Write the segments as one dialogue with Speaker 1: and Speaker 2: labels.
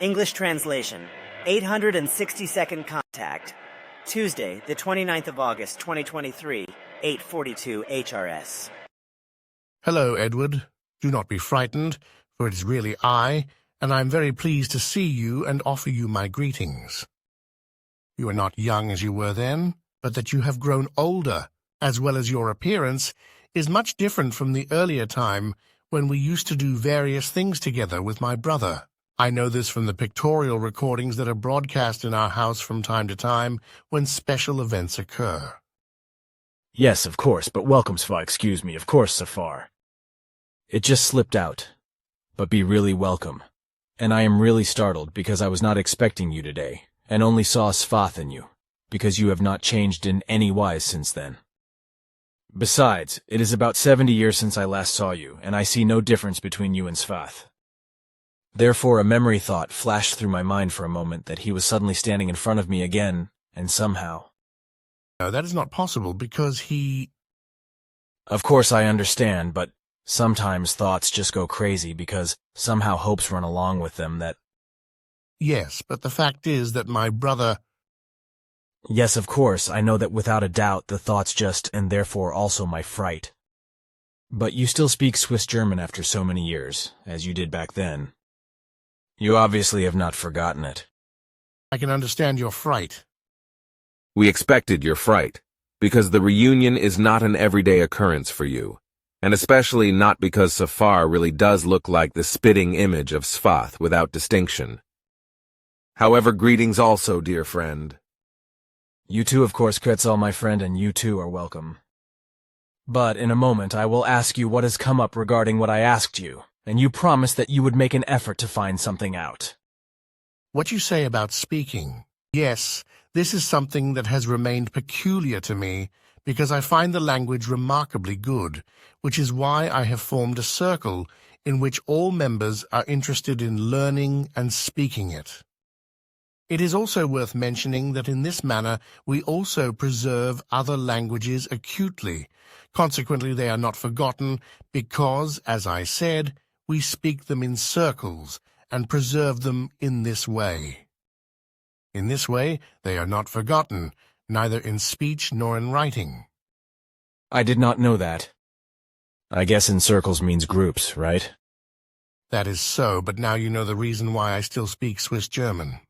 Speaker 1: English translation, 862nd contact, Tuesday, the 29th of August, 2023, 8:42 HRS.
Speaker 2: Hello, Edward. Do not be frightened, for it is really I, and I am very pleased to see you and offer you my greetings. You are not young as you were then, but that you have grown older, as well as your appearance, is much different from the earlier time when we used to do various things together with my brother. I know this from the pictorial recordings that are broadcast in our house from time to time when special events occur.
Speaker 3: Yes, of course, but welcome, Safar. Excuse me, of course, Safar. It just slipped out. But be really welcome. And I am really startled because I was not expecting you today, and only saw Sfath in you, because you have not changed in any wise since then. Besides, it is about 70 years since I last saw you, and I see no difference between you and Sfath. Therefore a memory thought flashed through my mind for a moment that he was suddenly standing in front of me again, and somehow...
Speaker 2: No, that is not possible, because he...
Speaker 3: Of course I understand, but sometimes thoughts just go crazy because somehow hopes run along with them that...
Speaker 2: Yes, but the fact is that my brother...
Speaker 3: Yes, of course, I know that without a doubt the thoughts just, and therefore also my fright. But you still speak Swiss German after so many years, as you did back then. You obviously have not forgotten it.
Speaker 2: I can understand your fright.
Speaker 4: We expected your fright, because the reunion is not an everyday occurrence for you, and especially not because Safar really does look like the spitting image of Sfath without distinction. However, greetings also, dear friend.
Speaker 3: You too, of course, Quetzal, my friend, and you too are welcome. But in a moment I will ask you what has come up regarding what I asked you, and you promised that you would make an effort to find something out.
Speaker 2: What you say about speaking, yes, this is something that has remained peculiar to me, because I find the language remarkably good, which is why I have formed a circle in which all members are interested in learning and speaking it. It is also worth mentioning that in this manner we also preserve other languages acutely. Consequently, they are not forgotten because, as I said, we speak them in circles and preserve them in this way. In this way, they are not forgotten, neither in speech nor in writing.
Speaker 3: I did not know that. I guess in circles means groups, right?
Speaker 2: That is so, but now you know the reason why I still speak Swiss German.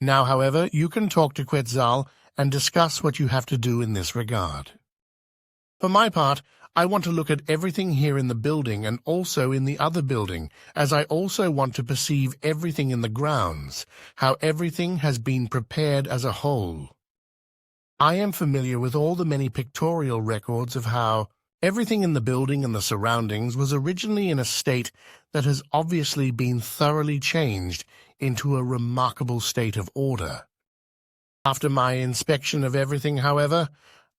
Speaker 2: Now, however, you can talk to Quetzal and discuss what you have to do in this regard. For my part, I want to look at everything here in the building and also in the other building, as I also want to perceive everything in the grounds, how everything has been prepared as a whole. I am familiar with all the many pictorial records of how everything in the building and the surroundings was originally in a state that has obviously been thoroughly changed into a remarkable state of order. After my inspection of everything, however,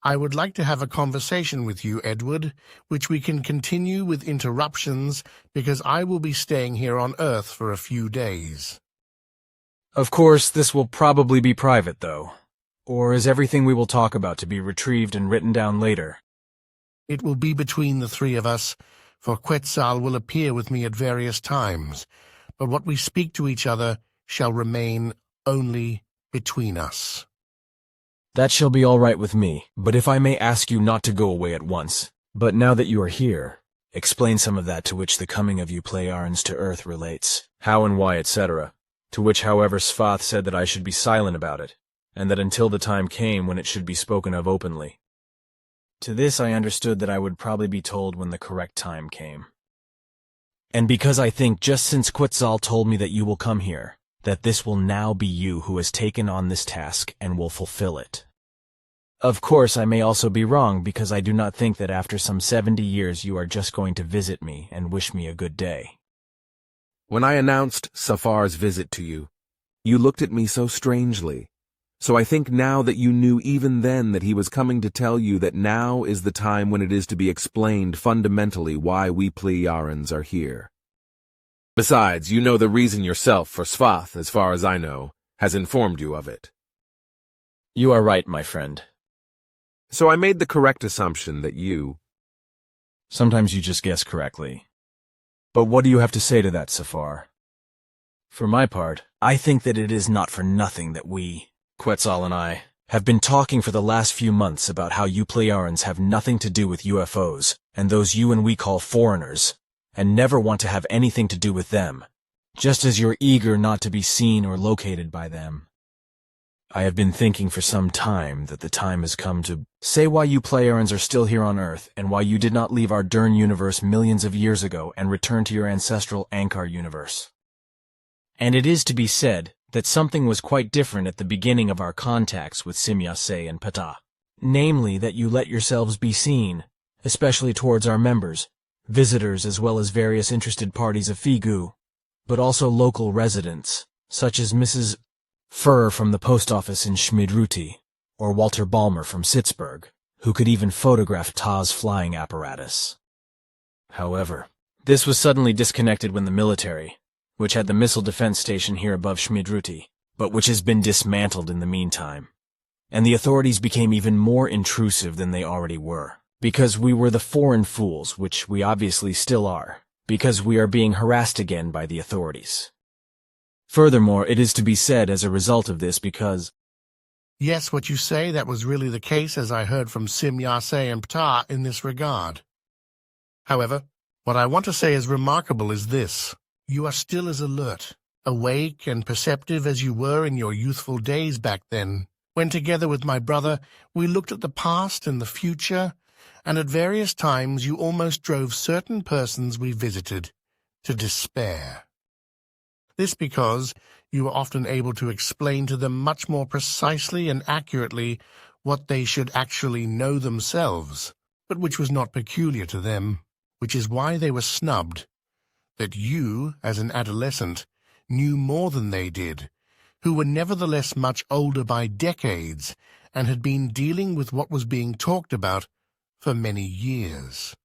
Speaker 2: I would like to have a conversation with you, Edward, which we can continue with interruptions, because I will be staying here on Earth for a few days.
Speaker 3: Of course, this will probably be private, though. Or is everything we will talk about to be retrieved and written down later?
Speaker 2: It will be between the three of us, for Quetzal will appear with me at various times, but what we speak to each other shall remain only between us.
Speaker 3: That shall be all right with me, but if I may ask you not to go away at once, but now that you are here, explain some of that to which the coming of you Pleiarans to Earth relates, how and why, etc., to which, however, Sfath said that I should be silent about it, and that until the time came when it should be spoken of openly. To this I understood that I would probably be told when the correct time came. And because I think, just since Quetzal told me that you will come here, that this will now be you who has taken on this task and will fulfill it. Of course, I may also be wrong, because I do not think that after some 70 years you are just going to visit me and wish me a good day.
Speaker 4: When I announced Safar's visit to you, you looked at me so strangely. So I think now that you knew even then that he was coming to tell you that now is the time when it is to be explained fundamentally why we Pleiarans are here. Besides, you know the reason yourself, for Sfath, as far as I know, has informed you of it.
Speaker 3: You are right, my friend.
Speaker 4: So I made the correct assumption that you...
Speaker 3: Sometimes you just guess correctly. But what do you have to say to that, Safar? For my part, I think that it is not for nothing that we, Quetzal and I, have been talking for the last few months about how you Pleiarans have nothing to do with UFOs, and those you and we call foreigners, and never want to have anything to do with them, just as you're eager not to be seen or located by them. I have been thinking for some time that the time has come to say why you Pleiarans are still here on Earth, and why you did not leave our Dern universe millions of years ago and return to your ancestral Ankar universe. And it is to be said that something was quite different at the beginning of our contacts with Simyase and Ptah. Namely, that you let yourselves be seen, especially towards our members, visitors as well as various interested parties of Figu, but also local residents, such as Mrs. Furr from the post office in Schmidruti, or Walter Balmer from Sitzburg, who could even photograph Ptah's flying apparatus. However, this was suddenly disconnected when the military, which had the missile defense station here above Schmidruti, but which has been dismantled in the meantime. And the authorities became even more intrusive than they already were, because we were the foreign fools, which we obviously still are, because we are being harassed again by the authorities. Furthermore, it is to be said as a result of this because—
Speaker 2: Yes, what you say, that was really the case, as I heard from Simyase and Ptah in this regard. However, what I want to say is remarkable is this. You are still as alert, awake and perceptive as you were in your youthful days back then, when together with my brother we looked at the past and the future, and at various times you almost drove certain persons we visited to despair. This because you were often able to explain to them much more precisely and accurately what they should actually know themselves, but which was not peculiar to them, which is why they were snubbed. That you, as an adolescent, knew more than they did, who were nevertheless much older by decades and had been dealing with what was being talked about for many years.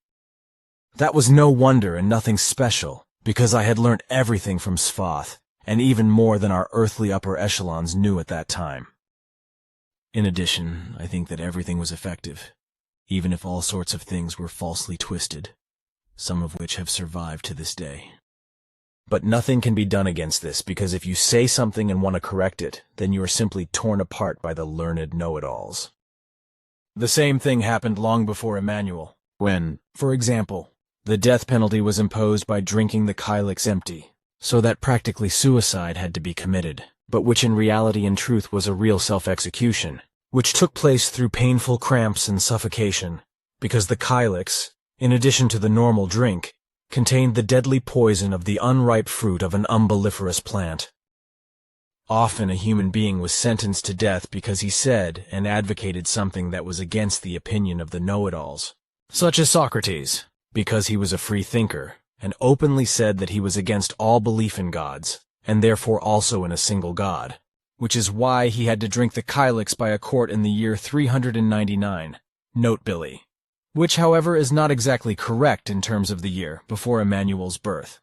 Speaker 3: That was no wonder and nothing special, because I had learnt everything from Svath, and even more than our earthly upper echelons knew at that time. In addition, I think that everything was effective, even if all sorts of things were falsely twisted, some of which have survived to this day. But nothing can be done against this, because if you say something and want to correct it, then you are simply torn apart by the learned know-it-alls. The same thing happened long before Emmanuel, when, for example, the death penalty was imposed by drinking the Kylix empty, so that practically suicide had to be committed, but which in reality and truth was a real self-execution, which took place through painful cramps and suffocation, because the Kylix, in addition to the normal drink, contained the deadly poison of the unripe fruit of an umbelliferous plant. Often a human being was sentenced to death because he said and advocated something that was against the opinion of the know-it-alls, such as Socrates, because he was a free thinker, and openly said that he was against all belief in gods, and therefore also in a single god, which is why he had to drink the Kylix by a court in the year 399, note Billy, which, however, is not exactly correct in terms of the year before Emmanuel's birth.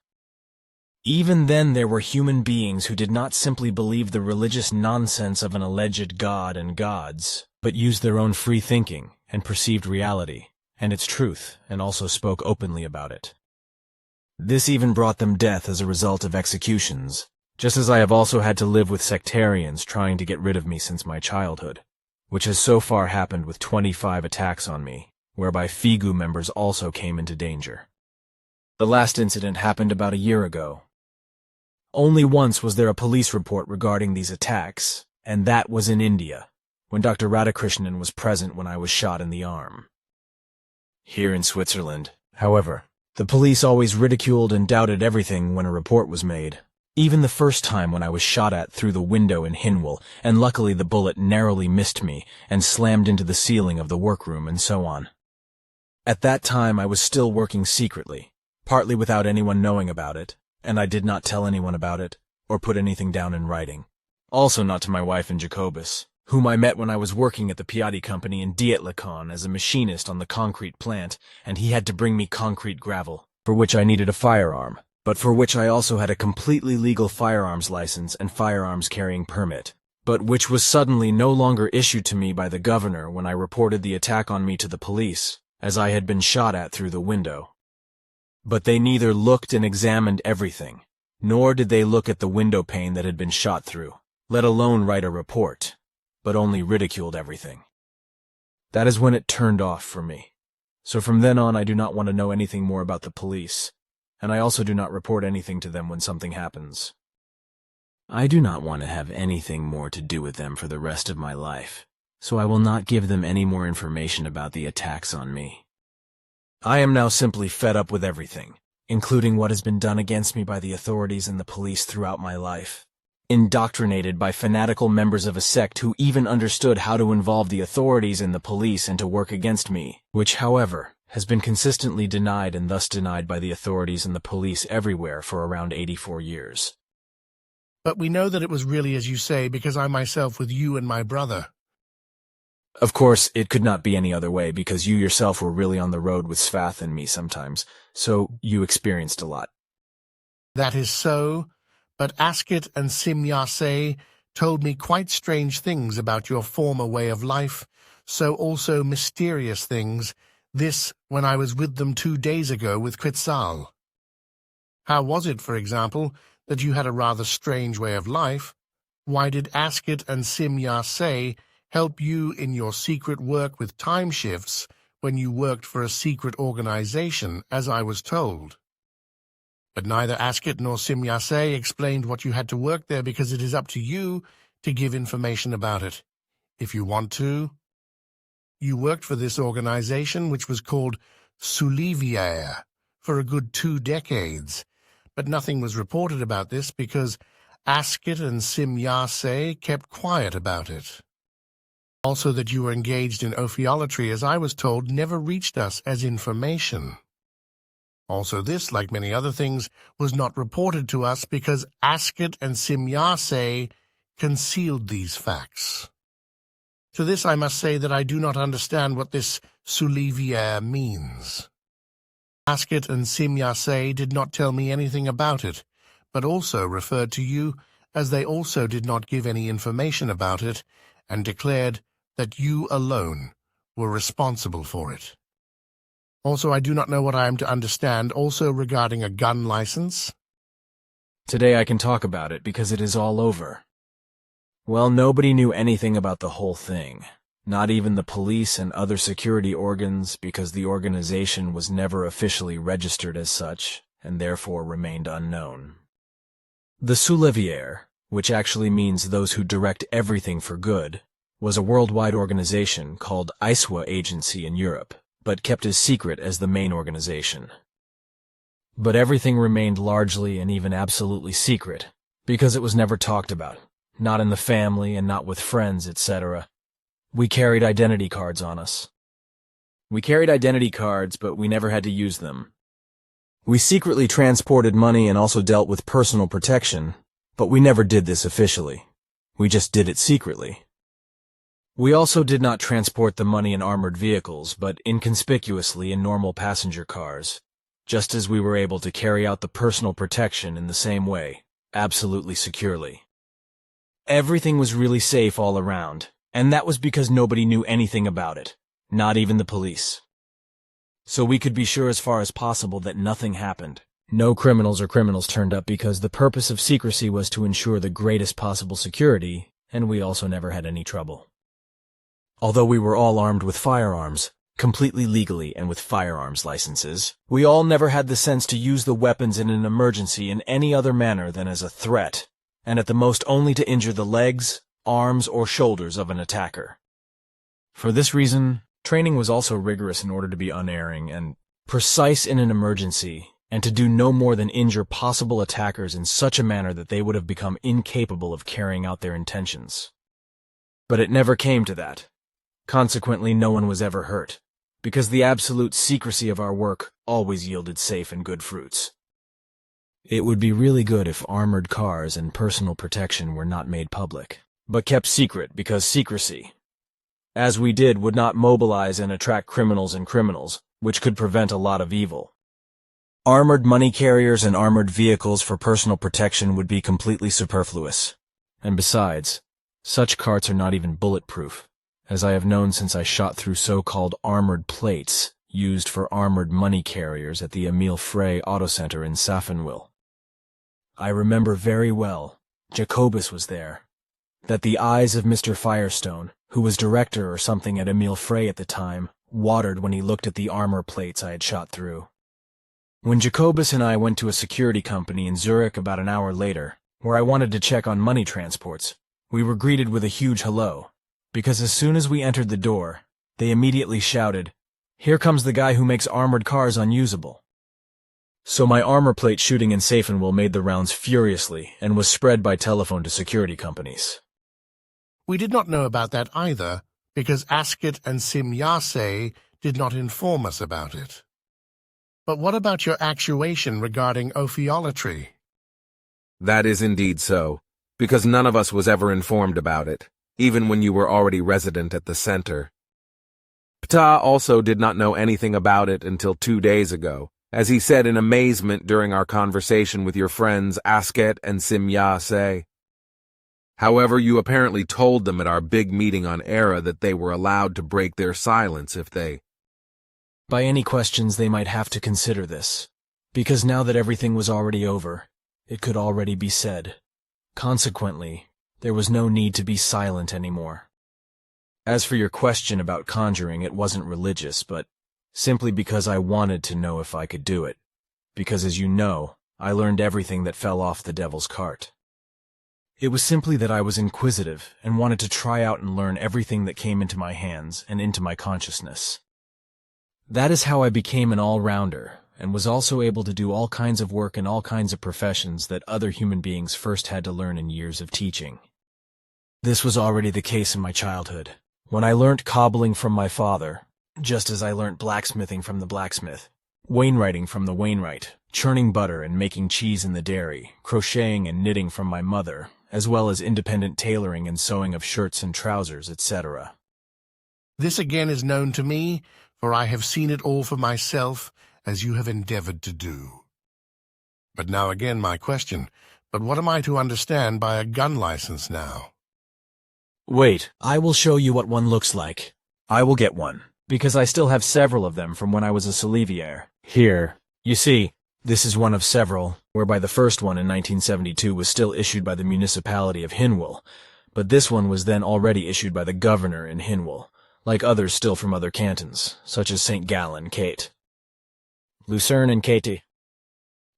Speaker 3: Even then there were human beings who did not simply believe the religious nonsense of an alleged god and gods, but used their own free thinking and perceived reality and its truth, and also spoke openly about it. This even brought them death as a result of executions, just as I have also had to live with sectarians trying to get rid of me since my childhood, which has so far happened with 25 attacks on me, whereby Figu members also came into danger. The last incident happened about a year ago. Only once was there a police report regarding these attacks, and that was in India, when Dr. Radhakrishnan was present when I was shot in the arm. Here in Switzerland, however, the police always ridiculed and doubted everything when a report was made, even the first time when I was shot at through the window in Hinwil, and luckily the bullet narrowly missed me and slammed into the ceiling of the workroom and so on. At that time I was still working secretly, partly without anyone knowing about it, and I did not tell anyone about it, or put anything down in writing. Also not to my wife and Jacobus, whom I met when I was working at the Piatti Company in Dietlikon as a machinist on the concrete plant, and he had to bring me concrete gravel, for which I needed a firearm, but for which I also had a completely legal firearms license and firearms carrying permit, but which was suddenly no longer issued to me by the governor when I reported the attack on me to the police, as I had been shot at through the window. But they neither looked and examined everything, nor did they look at the window pane that had been shot through, let alone write a report, but only ridiculed everything. That is when it turned off for me. So from then on, I do not want to know anything more about the police, and I also do not report anything to them when something happens. I do not want to have anything more to do with them for the rest of my life, so I will not give them any more information about the attacks on me. I am now simply fed up with everything, including what has been done against me by the authorities and the police throughout my life. Indoctrinated by fanatical members of a sect who even understood how to involve the authorities and the police and to work against me, which, however, has been consistently denied and thus denied by the authorities and the police everywhere for around 84 years.
Speaker 2: But we know that it was really as you say, because I myself with you and my brother.
Speaker 3: Of course, it could not be any other way, because you yourself were really on the road with Svath and me sometimes, so you experienced a lot.
Speaker 2: That is so, but Askit and Simyase told me quite strange things about your former way of life, so also mysterious things, this when I was with them 2 days ago with Quetzal. How was it, for example, that you had a rather strange way of life? Why did Askit and Simyase help you in your secret work with time shifts when you worked for a secret organization, as I was told? But neither Askit nor Simyase explained what you had to work there, because it is up to you to give information about it, if you want to. You worked for this organization, which was called Sulivier, for a good 2 decades, but nothing was reported about this because Askit and Simyase kept quiet about it. Also, that you were engaged in ophiolatry, as I was told, never reached us as information. Also this, like many other things, was not reported to us because Askit and Simyase concealed these facts. To this I must say that I do not understand what this Sulivier means. Askit and Simyase did not tell me anything about it, but also referred to you, as they also did not give any information about it, and declared that you alone were responsible for it. Also, I do not know what I am to understand, also regarding a gun license.
Speaker 3: Today I can talk about it because it is all over. Well, nobody knew anything about the whole thing, not even the police and other security organs, because the organization was never officially registered as such, and therefore remained unknown. The Sulivier, which actually means those who direct everything for good, was a worldwide organization called ISWA Agency in Europe, but kept as secret as the main organization. But everything remained largely and even absolutely secret, because it was never talked about, not in the family and not with friends, etc. We carried identity cards on us. We carried identity cards, but we never had to use them. We secretly transported money and also dealt with personal protection, but we never did this officially. We just did it secretly. We also did not transport the money in armored vehicles, but inconspicuously in normal passenger cars, just as we were able to carry out the personal protection in the same way, absolutely securely. Everything was really safe all around, and that was because nobody knew anything about it, not even the police. So we could be sure as far as possible that nothing happened. No criminals turned up, because the purpose of secrecy was to ensure the greatest possible security, and we also never had any trouble. Although we were all armed with firearms, completely legally and with firearms licenses, we all never had the sense to use the weapons in an emergency in any other manner than as a threat, and at the most only to injure the legs, arms, or shoulders of an attacker. For this reason, training was also rigorous in order to be unerring and precise in an emergency, and to do no more than injure possible attackers in such a manner that they would have become incapable of carrying out their intentions. But it never came to that. Consequently, no one was ever hurt, because the absolute secrecy of our work always yielded safe and good fruits. It would be really good if armored cars and personal protection were not made public, but kept secret, because secrecy, as we did, would not mobilize and attract criminals, which could prevent a lot of evil. Armored money carriers and armored vehicles for personal protection would be completely superfluous. And besides, such carts are not even bulletproof, as I have known since I shot through so-called armored plates used for armored money carriers at the Emile Frey Auto Center in Safenwil. I remember very well, Jacobus was there. That the eyes of Mr. Firestone, who was director or something at Emile Frey at the time, watered when he looked at the armor plates I had shot through. When Jacobus and I went to a security company in Zurich about an hour later, where I wanted to check on money transports, we were greeted with a huge hello, because as soon as we entered the door, they immediately shouted, "Here comes the guy who makes armored cars unusable." So my armor plate shooting in Safenwil made the rounds furiously and was spread by telephone to security companies.
Speaker 2: We did not know about that either, because Asket and Simyase did not inform us about it. But what about your actuation regarding ophiolatry?
Speaker 4: That is indeed so, because none of us was ever informed about it, even when you were already resident at the center. Ptah also did not know anything about it until 2 days ago, as he said in amazement during our conversation with your friends Asket and Simyase. However, you apparently told them at our big meeting on Era that they were allowed to break their silence if they...
Speaker 3: By any questions they might have to consider this, because now that everything was already over, it could already be said. Consequently, there was no need to be silent anymore. As for your question about conjuring, it wasn't religious, but simply because I wanted to know if I could do it, because as you know, I learned everything that fell off the devil's cart. It was simply that I was inquisitive and wanted to try out and learn everything that came into my hands and into my consciousness. That is how I became an all-rounder, and was also able to do all kinds of work in all kinds of professions that other human beings first had to learn in years of teaching. This was already the case in my childhood, when I learnt cobbling from my father, just as I learnt blacksmithing from the blacksmith, wainwriting from the wainwright, churning butter and making cheese in the dairy, crocheting and knitting from my mother, as well as independent tailoring and sewing of shirts and trousers, etc.
Speaker 2: This again is known to me, for I have seen it all for myself, as you have endeavored to do. But now again my question, but what am I to understand by a gun license now?
Speaker 3: Wait, I will show you what one looks like. I will get one, because I still have several of them from when I was a Solivier. Here, you see, this is one of several, whereby the first one in 1972 was still issued by the municipality of Hinwil, but this one was then already issued by the governor in Hinwil, like others still from other cantons, such as St. Gallen, Kate, Lucerne and Katy,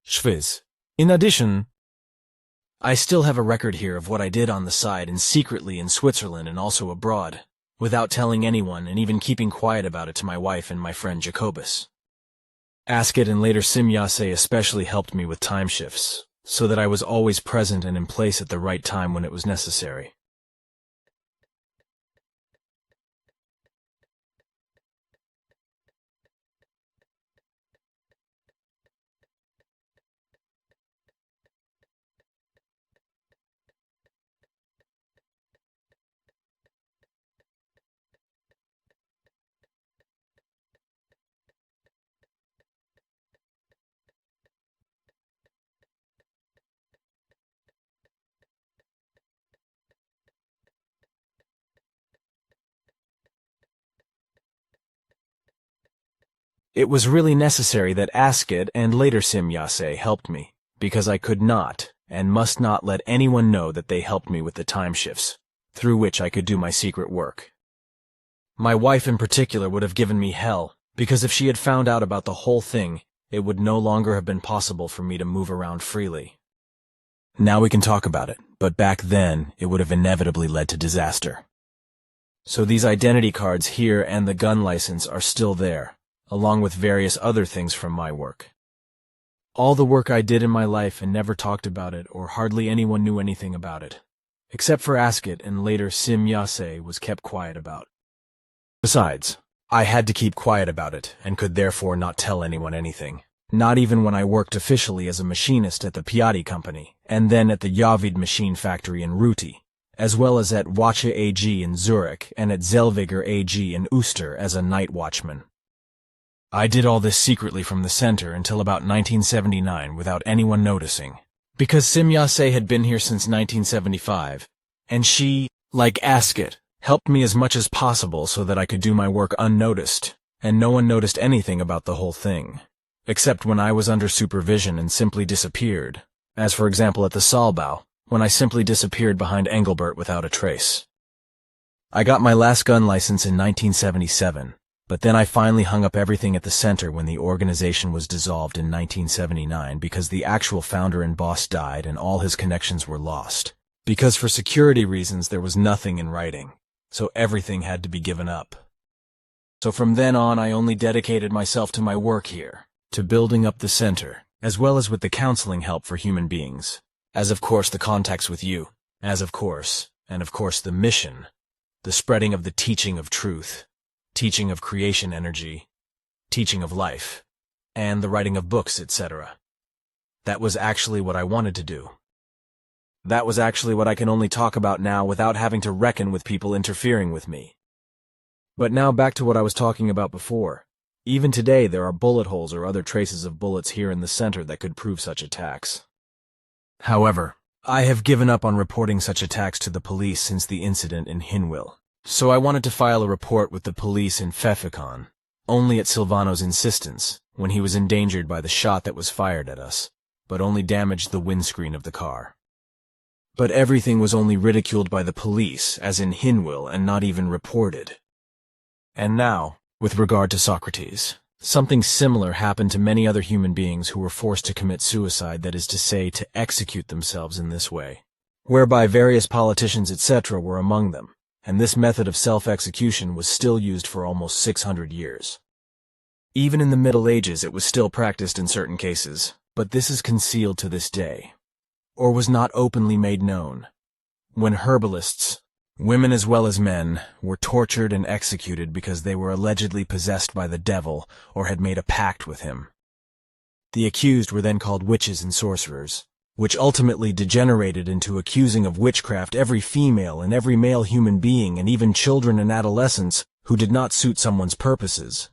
Speaker 3: Schwyz. In addition, I still have a record here of what I did on the side and secretly in Switzerland and also abroad, without telling anyone and even keeping quiet about it to my wife and my friend Jacobus. Asket and later Simyase especially helped me with time shifts, so that I was always present and in place at the right time when it was necessary. It was really necessary that Asket and later Simyase helped me, because I could not and must not let anyone know that they helped me with the time shifts, through which I could do my secret work. My wife in particular would have given me hell, because if she had found out about the whole thing, it would no longer have been possible for me to move around freely. Now we can talk about it, but back then it would have inevitably led to disaster. So these identity cards here and the gun license are still there, along with various other things from my work. All the work I did in my life and never talked about it, or hardly anyone knew anything about it, except for Asket and later Simyase was kept quiet about. Besides, I had to keep quiet about it and could therefore not tell anyone anything, not even when I worked officially as a machinist at the Piatti Company, and then at the Javid machine factory in Ruti, as well as at Wache AG in Zurich and at Zellweger AG in Uster as a night watchman. I did all this secretly from the center until about 1979 without anyone noticing, because Simyase had been here since 1975, and she, like Asket, helped me as much as possible so that I could do my work unnoticed, and no one noticed anything about the whole thing, except when I was under supervision and simply disappeared, as for example at the Saalbau, when I simply disappeared behind Engelbert without a trace. I got my last gun license in 1977, but then I finally hung up everything at the center when the organization was dissolved in 1979 because the actual founder and boss died and all his connections were lost. Because for security reasons there was nothing in writing, so everything had to be given up. So from then on I only dedicated myself to my work here, to building up the center, as well as with the counseling help for human beings, as of course the contacts with you, as of course, and of course the mission, the spreading of the teaching of truth, teaching of creation energy, teaching of life, and the writing of books, etc. That was actually what I wanted to do. That was actually what I can only talk about now without having to reckon with people interfering with me. But now back to what I was talking about before. Even today there are bullet holes or other traces of bullets here in the center that could prove such attacks. However, I have given up on reporting such attacks to the police since the incident in Hinwil. So I wanted to file a report with the police in Pfeffikon, only at Silvano's insistence, when he was endangered by the shot that was fired at us, but only damaged the windscreen of the car. But everything was only ridiculed by the police, as in Hinwil, and not even reported. And now, with regard to Socrates, something similar happened to many other human beings who were forced to commit suicide, that is to say, to execute themselves in this way, whereby various politicians, etc. were among them, and this method of self-execution was still used for almost 600 years. Even in the Middle Ages it was still practiced in certain cases, but this is concealed to this day, or was not openly made known. When herbalists, women as well as men, were tortured and executed because they were allegedly possessed by the devil or had made a pact with him. The accused were then called witches and sorcerers, which ultimately degenerated into accusing of witchcraft every female and every male human being and even children and adolescents who did not suit someone's purposes,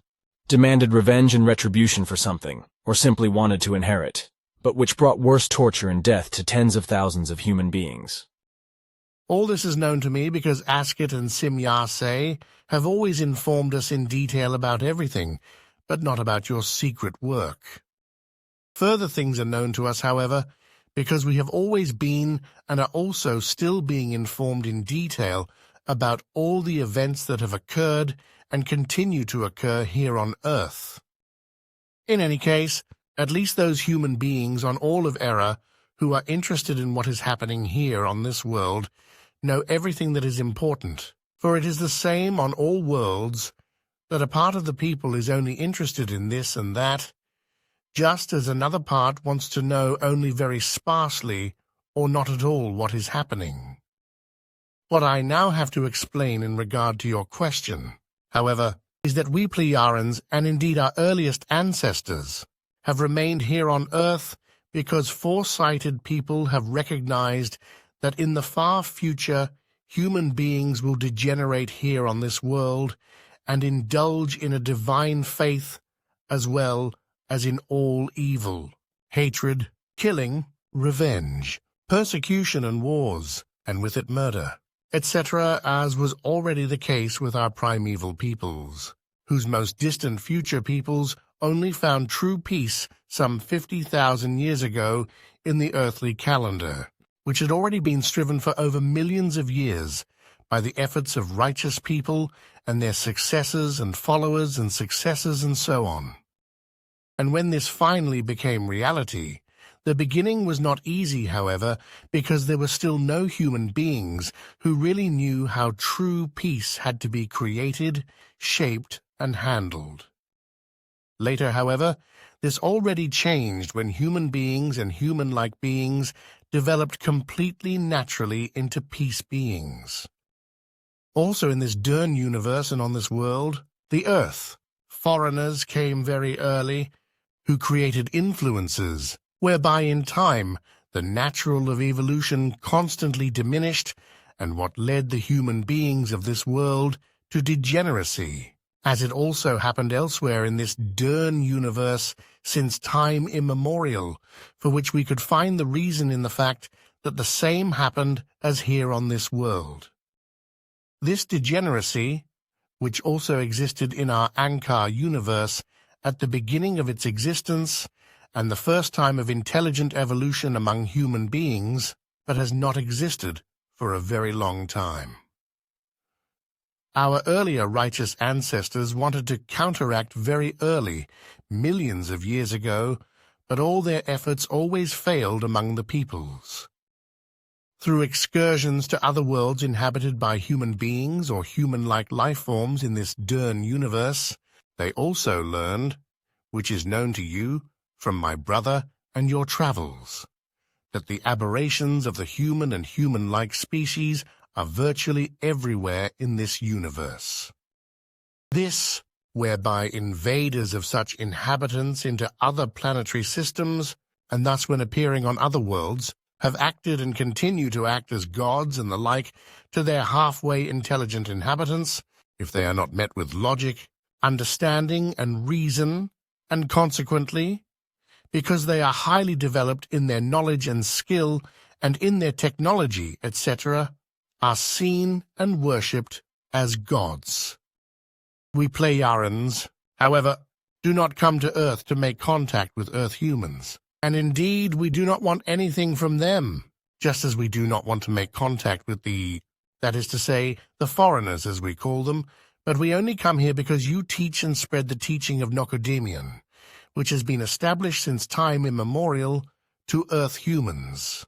Speaker 3: demanded revenge and retribution for something, or simply wanted to inherit, but which brought worse torture and death to tens of thousands of human beings.
Speaker 2: All this is known to me because Asket and Simyase have always informed us in detail about everything, but not about your secret work. Further things are known to us, however, because we have always been and are also still being informed in detail about all the events that have occurred and continue to occur here on Earth. In any case, at least those human beings on all of Era who are interested in what is happening here on this world know everything that is important, for it is the same on all worlds that a part of the people is only interested in this and that, just as another part wants to know only very sparsely or not at all what is happening. What I now have to explain in regard to your question, however, is that we Plejarans, and indeed our earliest ancestors, have remained here on Earth because foresighted people have recognized that in the far future human beings will degenerate here on this world and indulge in a divine faith as well as in all evil, hatred, killing, revenge, persecution and wars, and with it murder, etc., as was already the case with our primeval peoples, whose most distant future peoples only found true peace some 50,000 years ago in the earthly calendar, which had already been striven for over millions of years by the efforts of righteous people and their successors and followers and successors and so on. And when this finally became reality, the beginning was not easy, however, because there were still no human beings who really knew how true peace had to be created, shaped, and handled. Later, however, this already changed when human beings and human-like beings developed completely naturally into peace beings. Also in this Dern universe and on this world, the Earth, foreigners came very early, who created influences, whereby in time the natural of evolution constantly diminished, and what led the human beings of this world to degeneracy, as it also happened elsewhere in this Dern universe since time immemorial, for which we could find the reason in the fact that the same happened as here on this world. This degeneracy, which also existed in our Ankar universe at the beginning of its existence, and the first time of intelligent evolution among human beings, but has not existed for a very long time. Our earlier righteous ancestors wanted to counteract very early, millions of years ago, but all their efforts always failed among the peoples. Through excursions to other worlds inhabited by human beings or human-like life forms in this Dern universe, they also learned, which is known to you from my brother and your travels, that the aberrations of the human and human-like species are virtually everywhere in this universe. This, whereby invaders of such inhabitants into other planetary systems, and thus when appearing on other worlds, have acted and continue to act as gods and the like to their halfway intelligent inhabitants, if they are not met with logic, understanding, and reason, and consequently, because they are highly developed in their knowledge and skill and in their technology, etc., are seen and worshipped as gods. We Pleiadians, however, do not come to Earth to make contact with Earth humans, and indeed we do not want anything from them, just as we do not want to make contact with that is to say, the foreigners as we call them, but we only come here because you teach and spread the teaching of Nocodemion, which has been established since time immemorial to Earth humans.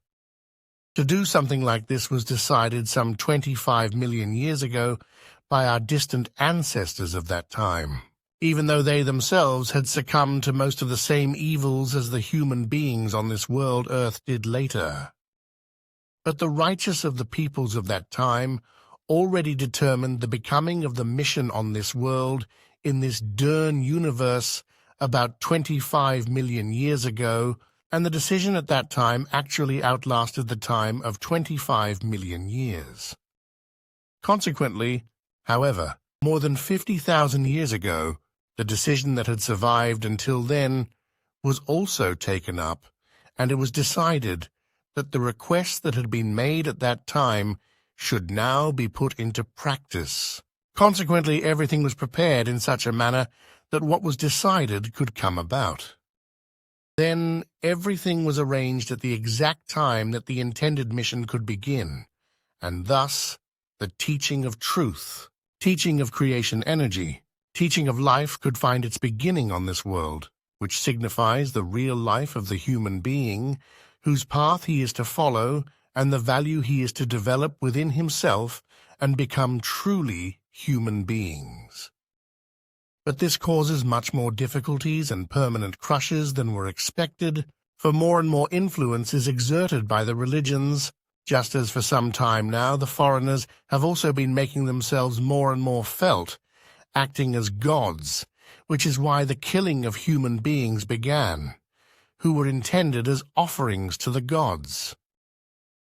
Speaker 2: To do something like this was decided some 25 million years ago by our distant ancestors of that time, even though they themselves had succumbed to most of the same evils as the human beings on this world Earth did later. But the righteous of the peoples of that time already determined the becoming of the mission on this world in this Dern universe about 25 million years ago, and the decision at that time actually outlasted the time of 25 million years. Consequently, however, more than 50,000 years ago, the decision that had survived until then was also taken up, and it was decided that the requests that had been made at that time should now be put into practice. Consequently, everything was prepared in such a manner that what was decided could come about. Then everything was arranged at the exact time that the intended mission could begin, and thus the teaching of truth, teaching of creation energy, teaching of life could find its beginning on this world, which signifies the real life of the human being, whose path he is to follow and the value he is to develop within himself and become truly human beings. But this causes much more difficulties and permanent crushes than were expected, for more and more influence is exerted by the religions, just as for some time now the foreigners have also been making themselves more and more felt, acting as gods, which is why the killing of human beings began, who were intended as offerings to the gods.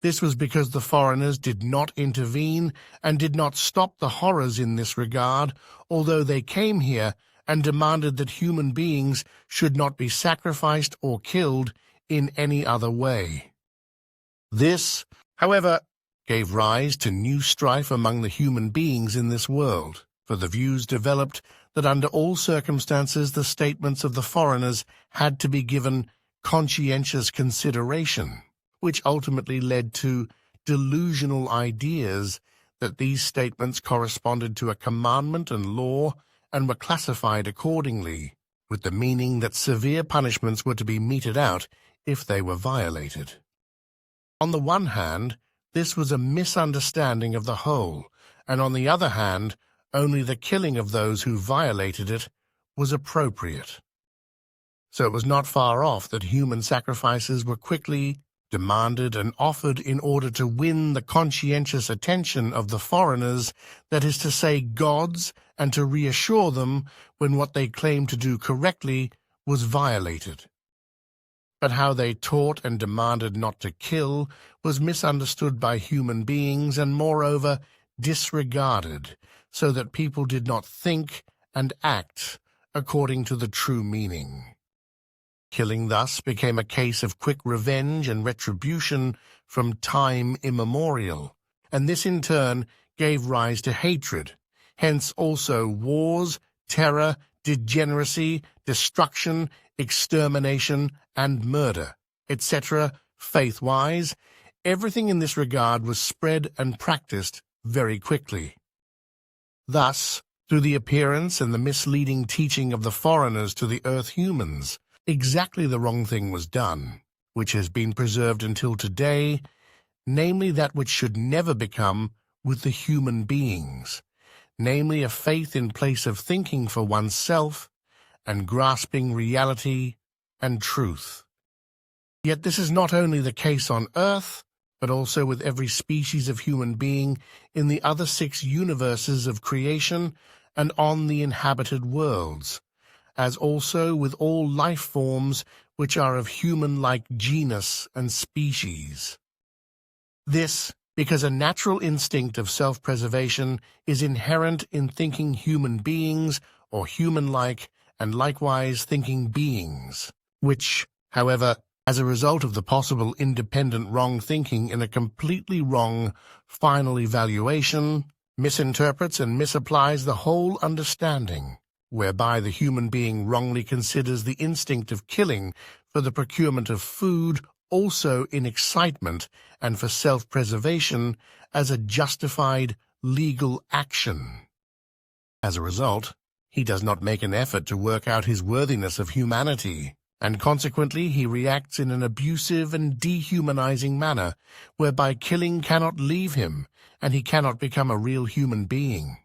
Speaker 2: This was because the foreigners did not intervene and did not stop the horrors in this regard, although they came here and demanded that human beings should not be sacrificed or killed in any other way. This, however, gave rise to new strife among the human beings in this world, for the views developed that under all circumstances the statements of the foreigners had to be given conscientious consideration, which ultimately led to delusional ideas that these statements corresponded to a commandment and law and were classified accordingly, with the meaning that severe punishments were to be meted out if they were violated. On the one hand, this was a misunderstanding of the whole, and on the other hand, only the killing of those who violated it was appropriate. So it was not far off that human sacrifices were quickly demanded and offered in order to win the conscientious attention of the foreigners, that is to say, gods, and to reassure them when what they claimed to do correctly was violated. But how they taught and demanded not to kill was misunderstood by human beings and, moreover, disregarded, so that people did not think and act according to the true meaning. Killing thus became a case of quick revenge and retribution from time immemorial, and this in turn gave rise to hatred, hence also wars, terror, degeneracy, destruction, extermination, and murder, etc., faith-wise, everything in this regard was spread and practiced very quickly. Thus, through the appearance and the misleading teaching of the foreigners to the Earth humans, exactly the wrong thing was done, which has been preserved until today, namely that which should never become with the human beings, namely a faith in place of thinking for oneself and grasping reality and truth. Yet this is not only the case on Earth, but also with every species of human being in the other 6 universes of creation and on the inhabited worlds, as also with all life forms which are of human-like genus and species. This, because a natural instinct of self-preservation is inherent in thinking human beings or human-like and likewise thinking beings, which, however, as a result of the possible independent wrong thinking in a completely wrong final evaluation, misinterprets and misapplies the whole understanding, whereby the human being wrongly considers the instinct of killing for the procurement of food also in excitement and for self-preservation as a justified legal action. As a result, he does not make an effort to work out his worthiness of humanity, and consequently he reacts in an abusive and dehumanizing manner, whereby killing cannot leave him, and he cannot become a real human being.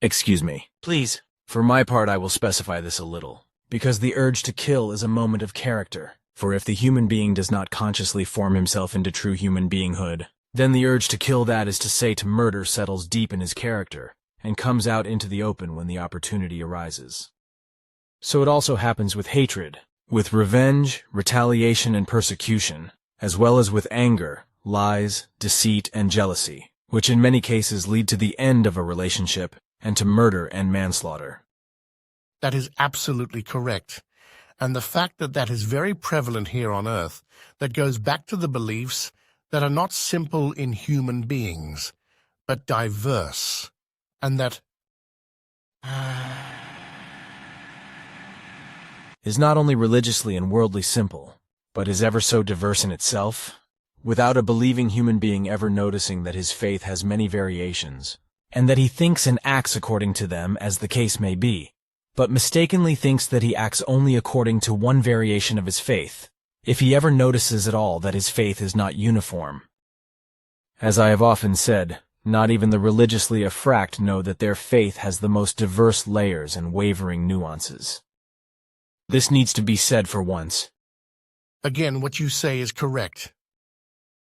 Speaker 3: Excuse me.
Speaker 1: Please.
Speaker 3: For my part, I will specify this a little, because the urge to kill is a moment of character. For if the human being does not consciously form himself into true human beinghood, then the urge to kill, that is to say to murder, settles deep in his character, and comes out into the open when the opportunity arises. So it also happens with hatred, with revenge, retaliation, and persecution, as well as with anger, lies, deceit, and jealousy, which in many cases lead to the end of a relationship and to murder and manslaughter.
Speaker 2: That is absolutely correct, and the fact that that is very prevalent here on Earth, that goes back to the beliefs that are not simple in human beings, but diverse, and that
Speaker 3: is not only religiously and worldly simple, but is ever so diverse in itself, without a believing human being ever noticing that his faith has many variations, and that he thinks and acts according to them as the case may be, but mistakenly thinks that he acts only according to one variation of his faith, if he ever notices at all that his faith is not uniform. As I have often said, not even the religiously affract know that their faith has the most diverse layers and wavering nuances. This needs to be said for once.
Speaker 2: again, what you say is correct.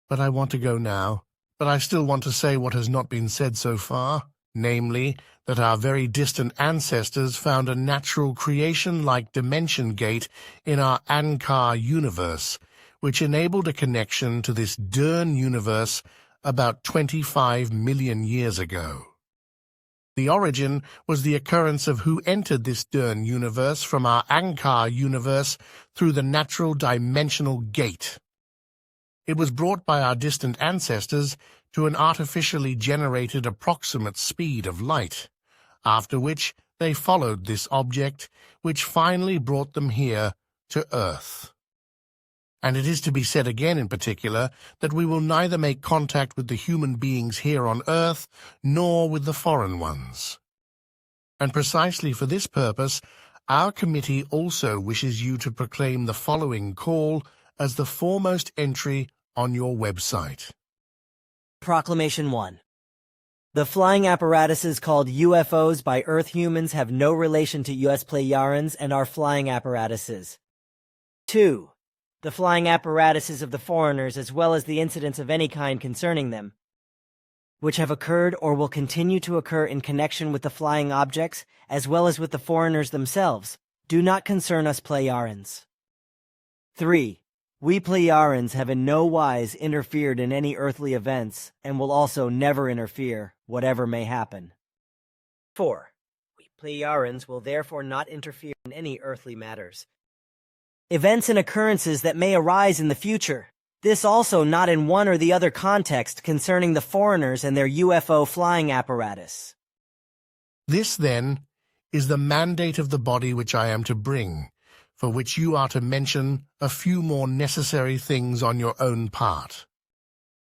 Speaker 2: But I want to go now, but I still want to say what has not been said so far, namely, that our very distant ancestors found a natural creation-like dimension gate in our Ankar universe, which enabled a connection to this Dern universe about 25 million years ago. The origin was the occurrence of who entered this Dern universe from our Ankar universe through the natural dimensional gate. It was brought by our distant ancestors to an artificially generated approximate speed of light, after which they followed this object, which finally brought them here to Earth. And it is to be said again in particular that we will neither make contact with the human beings here on Earth nor with the foreign ones. And precisely for this purpose, our committee also wishes you to proclaim the following call as the foremost entry on your website.
Speaker 1: Proclamation 1. The flying apparatuses called UFOs by Earth humans have no relation to US Plejarans and are flying apparatuses. 2. The flying apparatuses of the foreigners as well as the incidents of any kind concerning them, which have occurred or will continue to occur in connection with the flying objects as well as with the foreigners themselves, do not concern us Plejarans. 3. We Plejarans have in no wise interfered in any earthly events and will also never interfere, whatever may happen. 4. We Plejarans will therefore not interfere in any earthly matters, events and occurrences that may arise in the future. This also not in one or the other context concerning the foreigners and their UFO flying apparatus.
Speaker 2: This, then, is the mandate of the body which I am to bring, for which you are to mention a few more necessary things on your own part.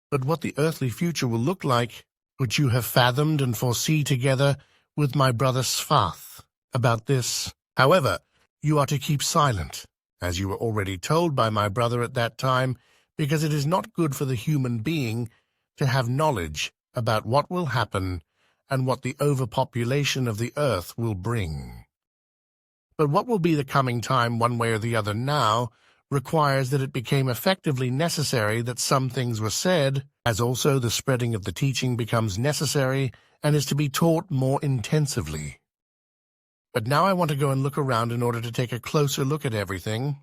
Speaker 2: But what the earthly future will look like, which you have fathomed and foresee together with my brother Svath, about this, however, you are to keep silent, as you were already told by my brother at that time, because it is not good for the human being to have knowledge about what will happen and what the overpopulation of the earth will bring. But what will be the coming time one way or the other now requires that it became effectively necessary that some things were said, as also the spreading of the teaching becomes necessary and is to be taught more intensively. But now I want to go and look around in order to take a closer look at everything.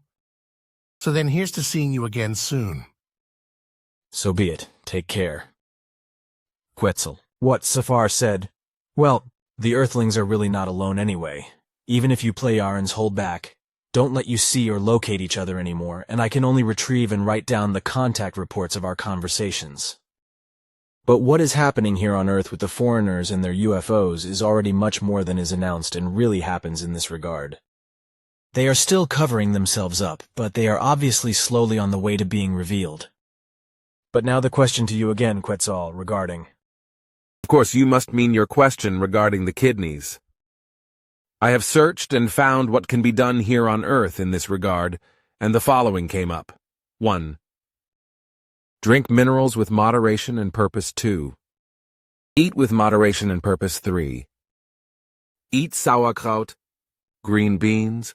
Speaker 2: So then here's to seeing you again soon.
Speaker 3: So be it. Take care. Quetzal. What Safar said. Well, the Earthlings are really not alone anyway. Even if you Pleiarans hold back, don't let you see or locate each other anymore, and I can only retrieve and write down the contact reports of our conversations. But what is happening here on Earth with the foreigners and their UFOs is already much more than is announced and really happens in this regard. They are still covering themselves up, but they are obviously slowly on the way to being revealed. But now the question to you again, Quetzal, regarding...
Speaker 4: Of course, you must mean your question regarding the kidneys. I have searched and found what can be done here on Earth in this regard, and the following came up. 1. Drink minerals with moderation and purpose. 2. Eat with moderation and purpose. 3. Eat sauerkraut, green beans,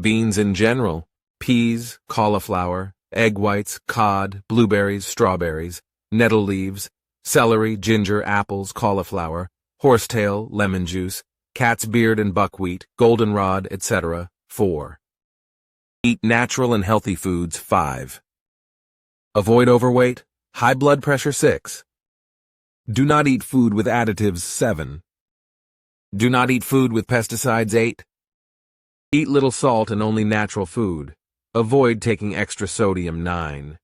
Speaker 4: beans in general, peas, cauliflower, egg whites, cod, blueberries, strawberries, nettle leaves, celery, ginger, apples, cauliflower, horsetail, lemon juice, cat's beard and buckwheat, goldenrod, etc. 4. Eat natural and healthy foods. 5. Avoid overweight, high blood pressure. 6. Do not eat food with additives. 7. Do not eat food with pesticides. 8. Eat little salt and only natural food. Avoid taking extra sodium. 9.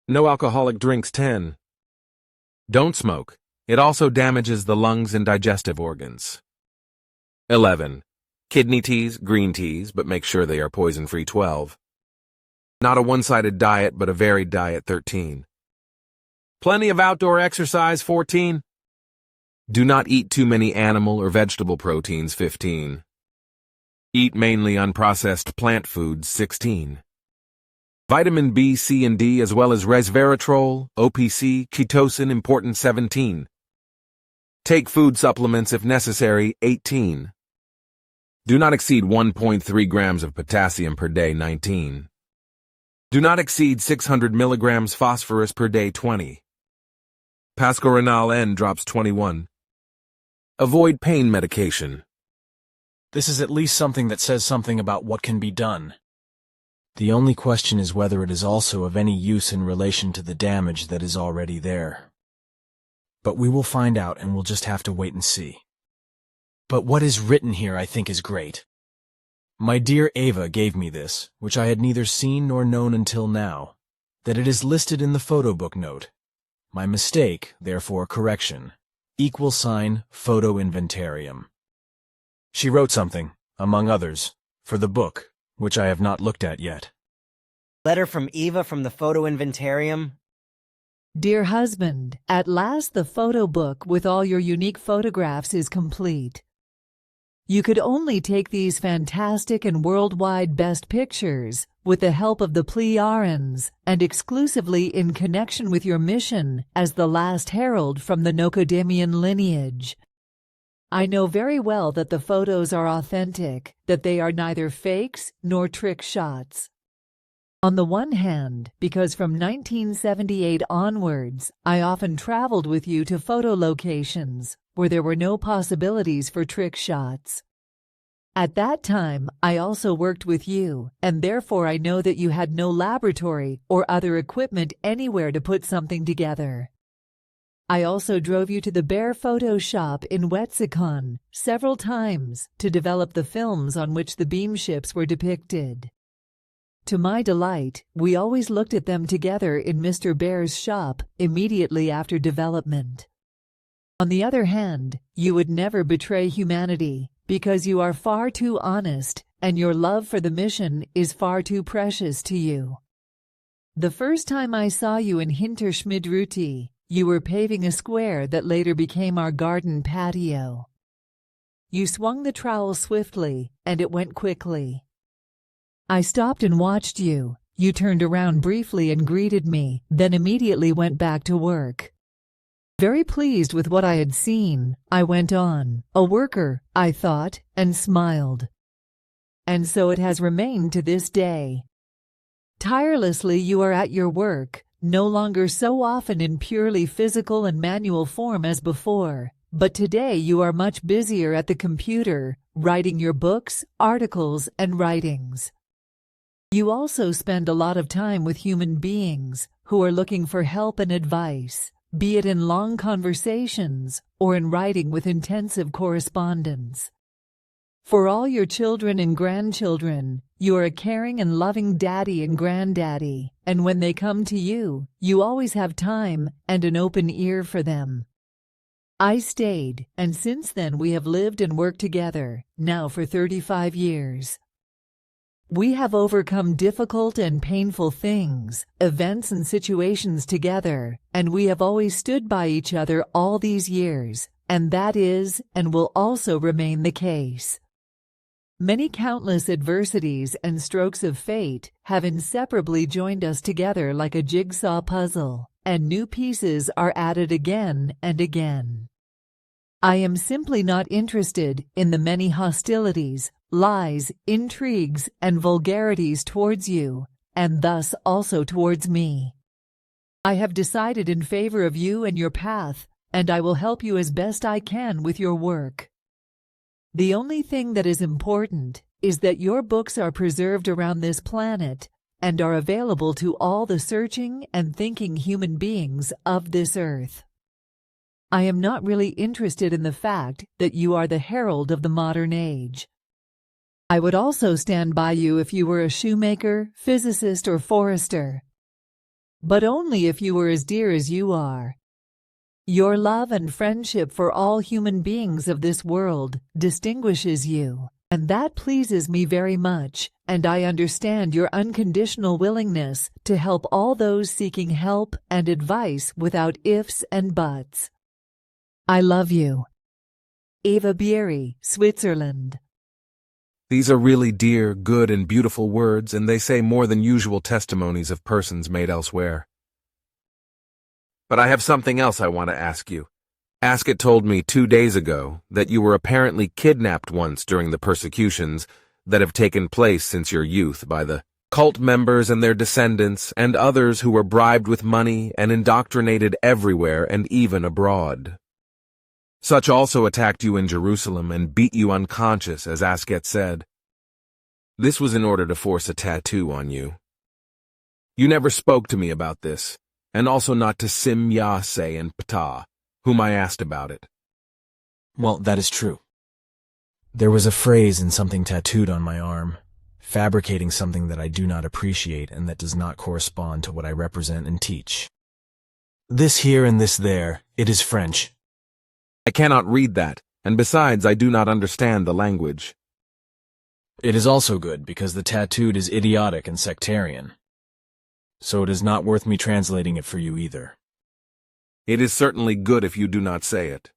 Speaker 4: No alcoholic drinks. 10. Don't smoke. It also damages the lungs and digestive organs. 11. Kidney teas, green teas, but make sure they are poison-free. 12. Not a one-sided diet, but a varied diet. 13. Plenty of outdoor exercise. 14. Do not eat too many animal or vegetable proteins. 15. Eat mainly unprocessed plant foods. 16. Vitamin B, C, and D, as well as resveratrol, OPC, Chitosan, important. 17. Take food supplements if necessary. 18. Do not exceed 1.3 grams of potassium per day. 19. Do not exceed 600 milligrams phosphorus per day. 20. Pascorenal N drops. 21. Avoid pain medication.
Speaker 3: This is at least something that says something about what can be done. The only question is whether it is also of any use in relation to the damage that is already there. But we will find out, and we'll just have to wait and see. But what is written here I think is great. My dear Ava gave me this, which I had neither seen nor known until now, that it is listed in the photo book note. My mistake, therefore correction, =, photo inventarium. She wrote something, among others, for the book, which I have not looked at yet.
Speaker 1: Letter from Eva from the Photo Inventarium.
Speaker 5: Dear husband, at last the photo book with all your unique photographs is complete. You could only take these fantastic and worldwide best pictures with the help of the Pleiarans and exclusively in connection with your mission as the last herald from the Nocodemian lineage. I know very well that the photos are authentic, that they are neither fakes nor trick shots. On the one hand, because from 1978 onwards, I often traveled with you to photo locations where there were no possibilities for trick shots. At that time, I also worked with you, and therefore I know that you had no laboratory or other equipment anywhere to put something together. I also drove you to the Bear Photo Shop in Wetsikon several times to develop the films on which the beam ships were depicted. To my delight, we always looked at them together in Mr. Bear's shop immediately after development. On the other hand, you would never betray humanity, because you are far too honest and your love for the mission is far too precious to you. The first time I saw you in Hinterschmidruti, you were paving a square that later became our garden patio. You swung the trowel swiftly, and it went quickly. I stopped and watched you. You turned around briefly and greeted me, then immediately went back to work. Very pleased with what I had seen, I went on. A worker, I thought, and smiled. And so it has remained to this day. Tirelessly you are at your work, no longer so often in purely physical and manual form as before, but today you are much busier at the computer, writing your books, articles, and writings. You also spend a lot of time with human beings who are looking for help and advice, be it in long conversations or in writing with intensive correspondence. For all your children and grandchildren, you are a caring and loving daddy and granddaddy, and when they come to you, you always have time and an open ear for them. I stayed, and since then we have lived and worked together, now for 35 years. We have overcome difficult and painful things, events and situations together, and we have always stood by each other all these years, and that is and will also remain the case. Many countless adversities and strokes of fate have inseparably joined us together like a jigsaw puzzle, and new pieces are added again and again. I am simply not interested in the many hostilities, lies, intrigues, and vulgarities towards you, and thus also towards me. I have decided in favor of you and your path, and I will help you as best I can with your work. The only thing that is important is that your books are preserved around this planet and are available to all the searching and thinking human beings of this earth. I am not really interested in the fact that you are the herald of the modern age. I would also stand by you if you were a shoemaker, physicist, or forester, but only if you were as dear as you are. Your love and friendship for all human beings of this world distinguishes you, and that pleases me very much, and I understand your unconditional willingness to help all those seeking help and advice without ifs and buts. I love you. Eva Bieri, Switzerland.
Speaker 4: These are really dear, good, and beautiful words, and they say more than usual testimonies of persons made elsewhere. But I have something else I want to ask you. Asket told me 2 days ago that you were apparently kidnapped once during the persecutions that have taken place since your youth by the cult members and their descendants and others who were bribed with money and indoctrinated everywhere and even abroad. Such also attacked you in Jerusalem and beat you unconscious, as Asket said. This was in order to force a tattoo on you. You never spoke to me about this, and also not to Sim Yase and Ptah, whom I asked about it.
Speaker 3: Well, that is true. There was a phrase and something tattooed on my arm, fabricating something that I do not appreciate and that does not correspond to what I represent and teach. This here and this there, it is French.
Speaker 4: I cannot read that, and besides I do not understand the language.
Speaker 3: It is also good because the tattooed is idiotic and sectarian. So it is not worth me translating it for you either.
Speaker 4: It is certainly good if you do not say it.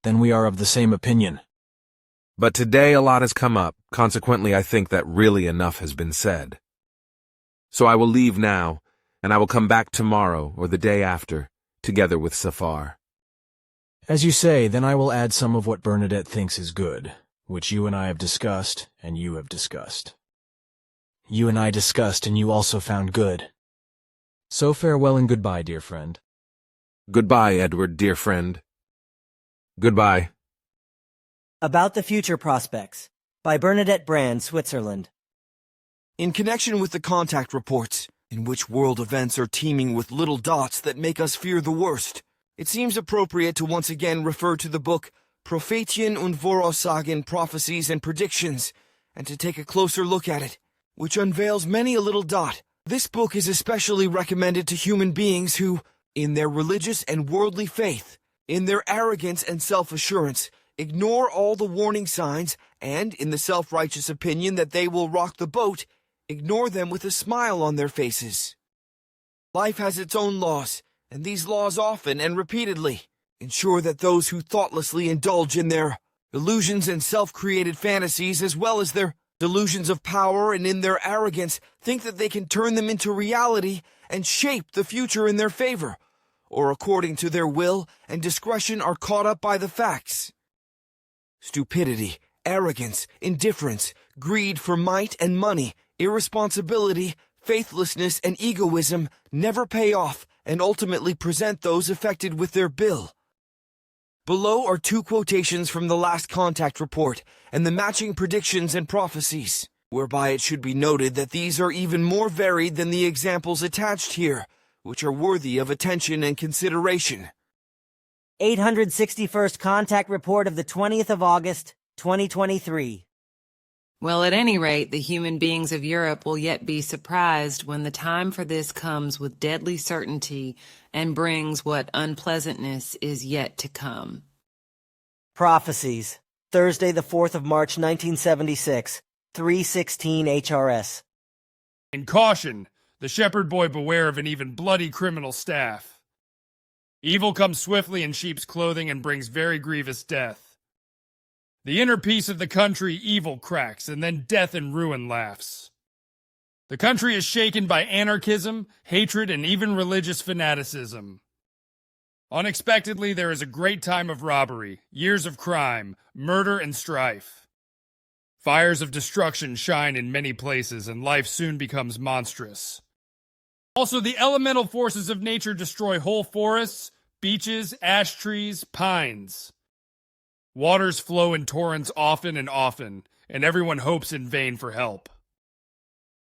Speaker 3: Then we are of the same opinion.
Speaker 4: But today a lot has come up, consequently I think that really enough has been said. So I will leave now, and I will come back tomorrow or the day after, together with Safar.
Speaker 3: As you say, then I will add some of what Bernadette thinks is good, which you and I have discussed, and you have discussed. You and I discussed, and you also found good. So farewell and goodbye, dear friend.
Speaker 4: Goodbye, Edward, dear friend. Goodbye.
Speaker 1: About the Future Prospects by Bernadette Brand, Switzerland.
Speaker 6: In connection with the contact reports, in which world events are teeming with little dots that make us fear the worst, it seems appropriate to once again refer to the book Prophetien und Voraussagen, Prophecies and Predictions, and to take a closer look at it, which unveils many a little dot. This book is especially recommended to human beings who, in their religious and worldly faith, in their arrogance and self-assurance, Ignore all the warning signs, and, in the self-righteous opinion that they will rock the boat, ignore them with a smile on their faces. Life has its own laws, and these laws often and repeatedly ensure that those who thoughtlessly indulge in their illusions and self-created fantasies, as well as their delusions of power and in their arrogance, think that they can turn them into reality and shape the future in their favor, or according to their will and discretion are caught up by the facts. Stupidity, arrogance, indifference, greed for might and money, irresponsibility, faithlessness, and egoism never pay off and ultimately present those affected with their bill. Below are 2 quotations from the Last Contact Report and the matching predictions and prophecies, whereby it should be noted that these are even more varied than the examples attached here, which are worthy of attention and consideration.
Speaker 1: 861st Contact Report of the 20th of August, 2023.
Speaker 7: Well, at any rate, the human beings of Europe will yet be surprised when the time for this comes with deadly certainty and brings what unpleasantness is yet to come.
Speaker 1: Prophecies. Thursday, the 4th of March, 1976, 3:16 HRS.
Speaker 8: And caution, the shepherd boy beware of an even bloody criminal staff. Evil comes swiftly in sheep's clothing and brings very grievous death. The inner peace of the country evil cracks, and then death and ruin laughs. The country is shaken by anarchism, hatred, and even religious fanaticism. Unexpectedly, there is a great time of robbery, years of crime, murder, and strife. Fires of destruction shine in many places, and life soon becomes monstrous. Also, the elemental forces of nature destroy whole forests, beeches, ash trees, pines. Waters flow in torrents often and often, and everyone hopes in vain for help.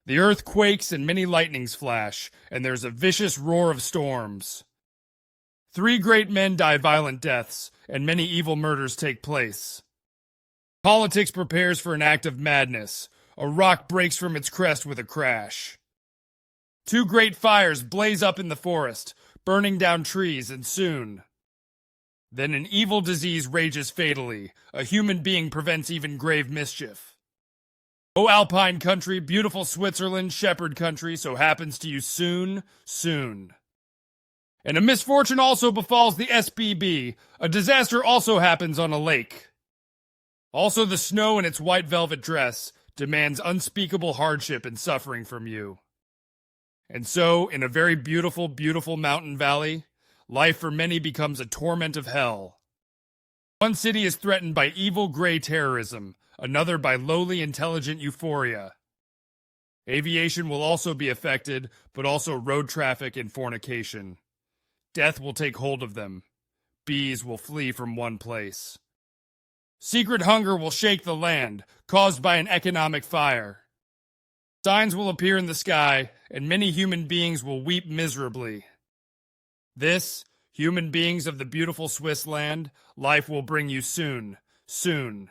Speaker 8: The earth quakes and many lightnings flash, and there's a vicious roar of storms. 3 great men die violent deaths, and many evil murders take place. Politics prepares for an act of madness. A rock breaks from its crest with a crash. 2 great fires blaze up in the forest, burning down trees, and soon. Then an evil disease rages fatally. A human being prevents even grave mischief. O Alpine country, beautiful Switzerland, shepherd country, so happens to you soon, soon. And a misfortune also befalls the SBB. A disaster also happens on a lake. Also the snow in its white velvet dress demands unspeakable hardship and suffering from you. And so, in a very beautiful, beautiful mountain valley, life for many becomes a torment of hell. One city is threatened by evil gray terrorism, another by lowly intelligent euphoria. Aviation will also be affected, but also road traffic and fornication. Death will take hold of them. Bees will flee from one place. Secret hunger will shake the land, caused by an economic fire. Signs will appear in the sky, and many human beings will weep miserably. This, human beings of the beautiful Swiss land, life will bring you soon, soon.